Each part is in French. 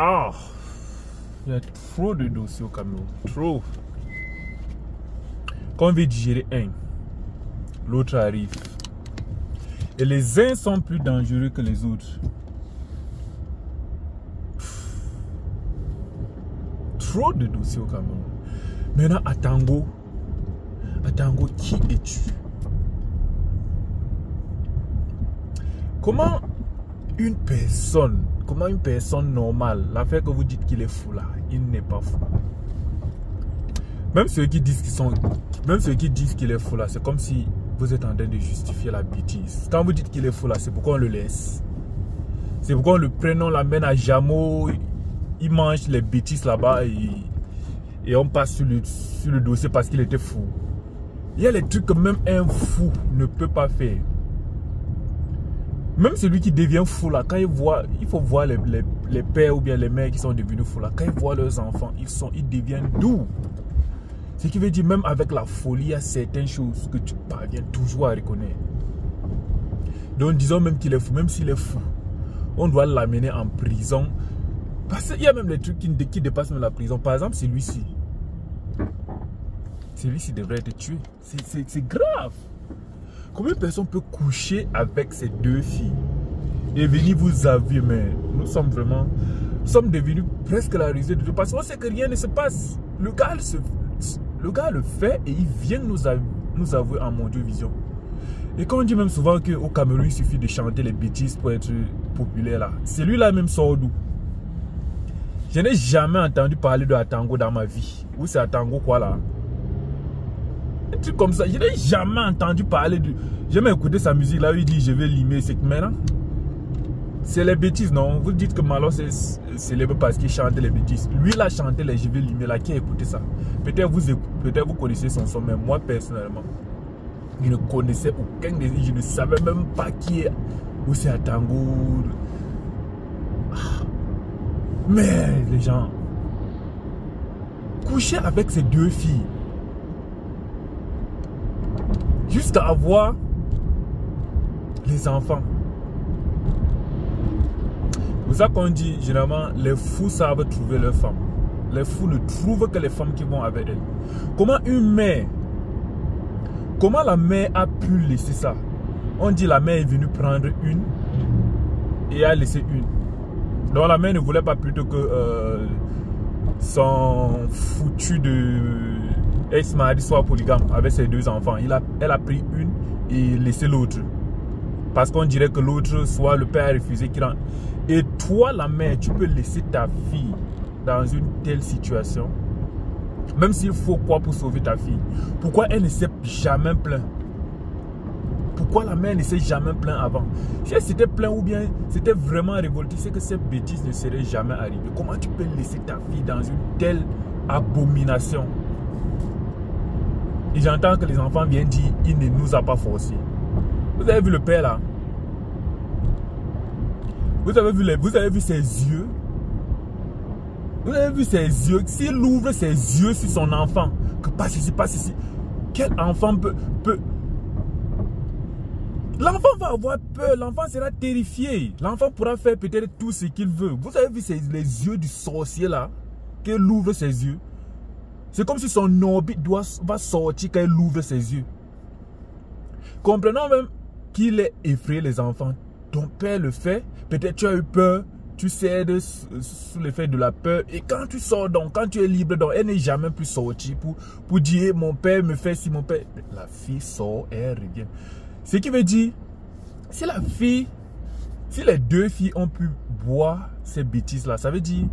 Ah, il y a trop de dossiers au Cameroun. Trop. Quand on veut digérer un, l'autre arrive. Et les uns sont plus dangereux que les autres. Trop de dossiers au Cameroun. Maintenant, à Tango, qui es-tu? Comment une personne normale, l'affaire que vous dites qu'il est fou là, il n'est pas fou. Même ceux qui disent qu'il est fou là, c'est comme si vous êtes en train de justifier la bêtise. Quand vous dites qu'il est fou là, c'est pourquoi on le laisse. C'est pourquoi on le prenne, on l'amène à Jamo, il mange les bêtises là-bas et on passe sur le dossier parce qu'il était fou. Il y a les trucs que même un fou ne peut pas faire. Même celui qui devient fou là, quand il voit, il faut voir les pères ou bien les mères qui sont devenus fous là, quand ils voient leurs enfants, ils deviennent doux. Ce qui veut dire, même avec la folie, il y a certaines choses que tu parviens toujours à reconnaître. Donc disons même qu'il est fou, même s'il est fou, on doit l'amener en prison. Parce qu'il y a même les trucs qui dépassent même la prison. Par exemple, celui-ci. Celui-ci devrait être tué. C'est grave. Combien de personnes peuvent coucher avec ces deux filles et venir vous avouer, mais nous sommes devenus presque la risée de tout. Parce qu'on sait que rien ne se passe. Le gars le fait et il vient nous avouer en Mondiovision. Et quand on dit même souvent qu'au Cameroun, il suffit de chanter les bêtises pour être populaire là. Celui-là même sort d'où? Je n'ai jamais entendu parler de Atango dans ma vie. Ou c'est Atango quoi là? Un truc comme ça. Je n'ai jamais entendu parler de... J'ai même écouté sa musique là où il dit je vais limer. C'est que maintenant, c'est les bêtises, non? Vous dites que Malo c'est célèbre parce qu'il chantait les bêtises. Lui là chantait les je vais limer là. Qui a écouté ça? Peut-être vous connaissez son son, mais moi personnellement, je ne connaissais aucun des... Je ne savais même pas qui est... Ou c'est Atango. Mais les gens, coucher avec ces deux filles, jusqu'à avoir les enfants. C'est ça qu'on dit généralement, les fous savent trouver leurs femmes. Les fous ne trouvent que les femmes qui vont avec elles. Comment la mère a pu laisser ça? On dit la mère est venue prendre une et a laissé une. Donc la mère ne voulait pas plutôt que son foutu de ex-mari soit polygame avec ses deux enfants. Elle a pris une et laissé l'autre. Parce qu'on dirait que l'autre, soit le père a refusé qu'il rentre. Et toi la mère, tu peux laisser ta fille dans une telle situation. Même s'il faut quoi pour sauver ta fille. Pourquoi elle ne s'est jamais plaint? Pourquoi la mère ne s'est jamais plaint avant? Si elle s'était plaint ou bien c'était vraiment révoltée, c'est que cette bêtise ne serait jamais arrivée. Comment tu peux laisser ta fille dans une telle abomination? Et j'entends que les enfants viennent dire il ne nous a pas forcés. Vous avez vu le père là? Vous avez vu ses yeux? Vous avez vu ses yeux? S'il ouvre ses yeux sur son enfant, que passe ici, passe ici, quel enfant peut... L'enfant va avoir peur, l'enfant sera terrifié. L'enfant pourra faire peut-être tout ce qu'il veut. Vous avez vu les yeux du sorcier là? Qu'il ouvre ses yeux. C'est comme si son orbite va sortir quand il ouvre ses yeux. Comprenons même qu'il est effrayé les enfants. Ton père le fait. Peut-être tu as eu peur. Tu cèdes sous l'effet de la peur. Et quand tu sors donc, quand tu es libre donc, elle n'est jamais plus sortie pour dire mon père me fait si mon père... La fille sort et elle revient. Ce qui veut dire, si les deux filles ont pu boire ces bêtises-là, ça veut dire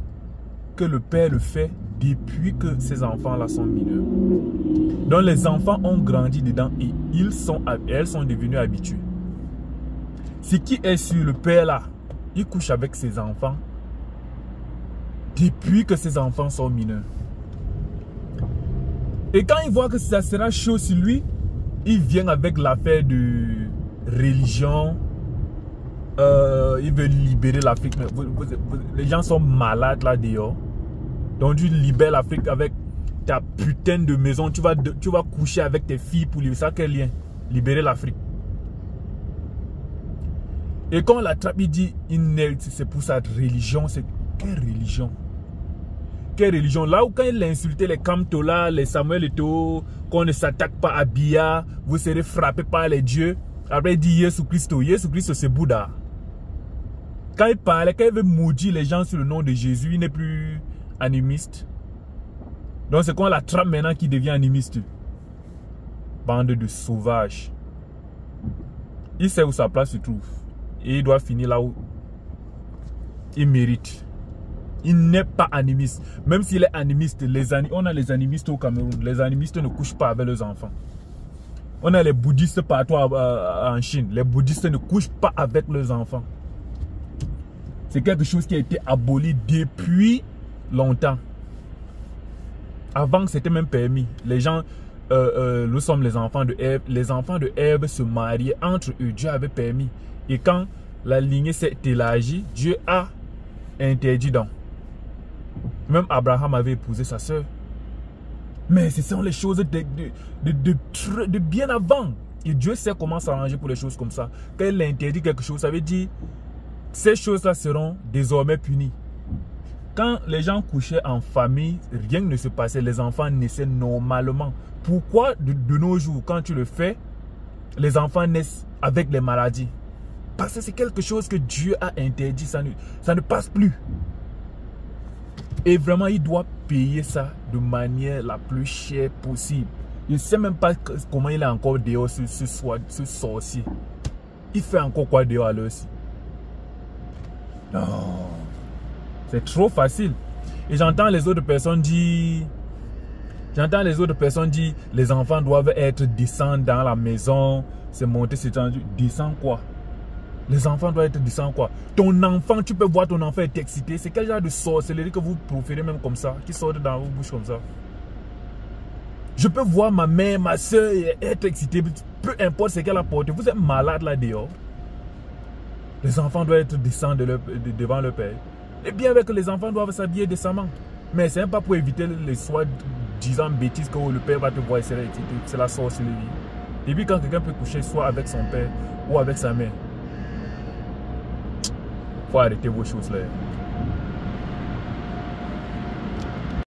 que le père le fait depuis que ces enfants-là sont mineurs. Donc les enfants ont grandi dedans et elles sont devenues habituées. Ce qui est sur le père là, il couche avec ses enfants depuis que ses enfants sont mineurs. Et quand il voit que ça sera chaud sur lui, il vient avec l'affaire de religion. Il veut libérer l'Afrique. Les gens sont malades là dehors. Donc tu libères l'Afrique avec ta putain de maison. Tu vas coucher avec tes filles pour libérer ça. Quel lien? Libérer l'Afrique. Et quand on l'attrape, il dit c'est pour sa religion. quelle religion? Quelle religion? Là où quand il insultait les Kamtola, les Samuel Eto'o, qu'on ne s'attaque pas à Biya, vous serez frappé par les dieux. Après il dit Jésus Christ c'est Bouddha. Quand il parlait, quand il veut maudire les gens sur le nom de Jésus, il n'est plus animiste. Donc c'est qu'on l'attrape maintenant qui devient animiste. Bande de sauvages. Il sait où sa place se trouve. Et il doit finir là où il mérite. Il n'est pas animiste. Même s'il est animiste, on a les animistes au Cameroun. Les animistes ne couchent pas avec leurs enfants. On a les bouddhistes partout en Chine. Les bouddhistes ne couchent pas avec leurs enfants. C'est quelque chose qui a été aboli depuis longtemps. Avant, c'était même permis. Les gens, nous sommes les enfants de Ève. Les enfants de Ève se mariaient entre eux. Dieu avait permis. Et quand la lignée s'est élargie, Dieu a interdit donc. Même Abraham avait épousé sa sœur. Mais ce sont les choses de bien avant. Et Dieu sait comment s'arranger pour les choses comme ça. Quand il interdit quelque chose, ça veut dire ces choses-là seront désormais punies. Quand les gens couchaient en famille, rien ne se passait. Les enfants naissaient normalement. Pourquoi de nos jours, quand tu le fais, les enfants naissent avec les maladies? Parce que c'est quelque chose que Dieu a interdit. Ça ne passe plus. Et vraiment, il doit payer ça de manière la plus chère possible. Je ne sais même pas comment il est encore dehors, ce sorcier. Il fait encore quoi dehors à l'heure ci? Non. C'est trop facile. Et j'entends les autres personnes dire... les enfants doivent être décents dans la maison. C'est monter, c'est tendu. Décent quoi? Les enfants doivent être décents quoi? Ton enfant, tu peux voir ton enfant être excité. C'est quel genre de sorcellerie que vous proférez même comme ça? Qui sort dans vos bouches comme ça? Je peux voir ma mère, ma soeur être excitée. Peu importe ce qu'elle a porté. Vous êtes malade là dehors. Les enfants doivent être décents devant leur père. Et bien avec les enfants doivent s'habiller décemment. Mais c'est même pas pour éviter les soi-disant bêtises que le père va te voir et sera excité. C'est la sorcellerie. Et puis quand quelqu'un peut coucher soit avec son père ou avec sa mère, faut arrêter vos choses là.